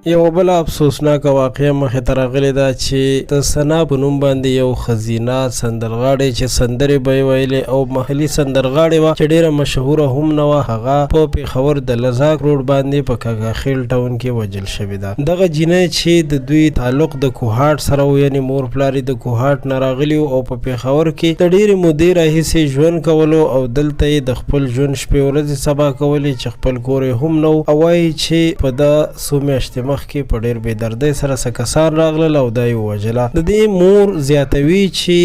یو بل افسوسناک واقعه مخې ته راغلې ده چې د ثنا په نوم باندې یو ښځینه سندرغاړې چې سندرې به یې ویلې او محلي سندرغاړې وه چې ډېره مشهوره هم نه وه، هغه په پېښور د لزاک روډ باندې په کاکاخیل ټاون کې وژل شوې ده. دغه جینۍ چې د دوی تعلق د کوهاټ سره و، یعنې مور پلار یې د کوهاټ نه راغلي او په پېښور کې د ډېرې مودې راهیسې ژوند کولو او دلته یې د خپل ژوند شپې ورځې سبا کولې چې خپل کور یې هم نه و، او وایي چې په دا څو میاشتې مخکې په ډېر بېدردۍ سره څه کسان راغلل او دا یې ووژله. د دې مور زیاتوي چې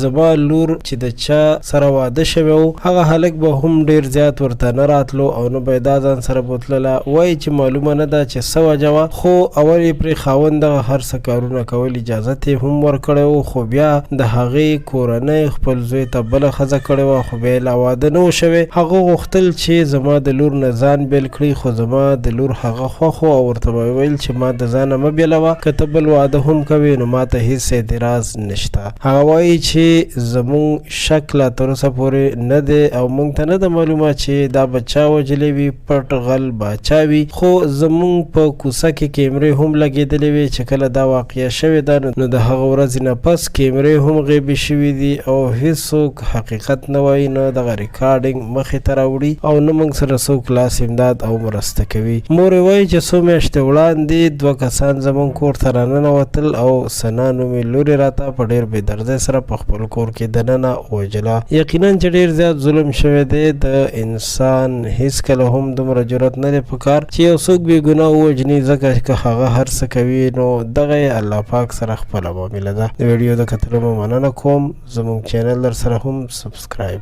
زما لور چې د چا سره واده شوی و هغه هلک به هم ډېر زیات ورته نه راتلو او نه به یې دا ځان سره بوتلله. وایي چې معلومه نه ده چې څه وجه وه، خو اول یې پرې خاوند دغه هر څه کارونه کول اجازت یې هم ورکړی و، خو بیا د هغې کورنۍ خپل زوی ته بله ښځه کړې وه، خو بیا یې لا واده نه و شوی. هغه غوښتل چې زما د لور نه ځان بېل کړي، خو زما د لور هغه خوښ و او ورته به ویل چې ما د ځانه مه بېلوه، که ته بل واده هم کوې نو ما ته هېڅ اعتراض نشته. هغه وایي چې زموږ شک لا تر اوسه پورې نه دی او موږ ته نه ده معلومه چې دا به چا وژلی وي، پټ غل باچا وي، خو زموږ په کوڅه کې کیمرې هم لګېدلې وې چې کله دا واقعه شوې ده نو د هغه ورځې نه پس کیمرې هم غیبې شوي دي او هېڅوک حقیقت نه وایي، نه دغه ریکارډینګ مخې ته راوړي او نه موږ سره څوک لاس امداد او مرسته کوي. مور یې وایي چې څو میاشتې وړاندې 2 کسان زموږ کور ته راننوتل او ثنا نومې لور یې راته په ډېر بېدردۍ سره په خپل کور کې دننه ووژله. یقینا چې ډېر زیات ظلم شوی دی. د انسان هېڅکله هم دومره جرأت نه دی پکار چې یو څوک بې ګناه ووژني، ځکه که هغه هر څه کوي نو دغه یې الله پاک سره خپله معامله ده. د ویډیو د کتلو مننه کوم. زموږ چینل در سره هم سبسکرایب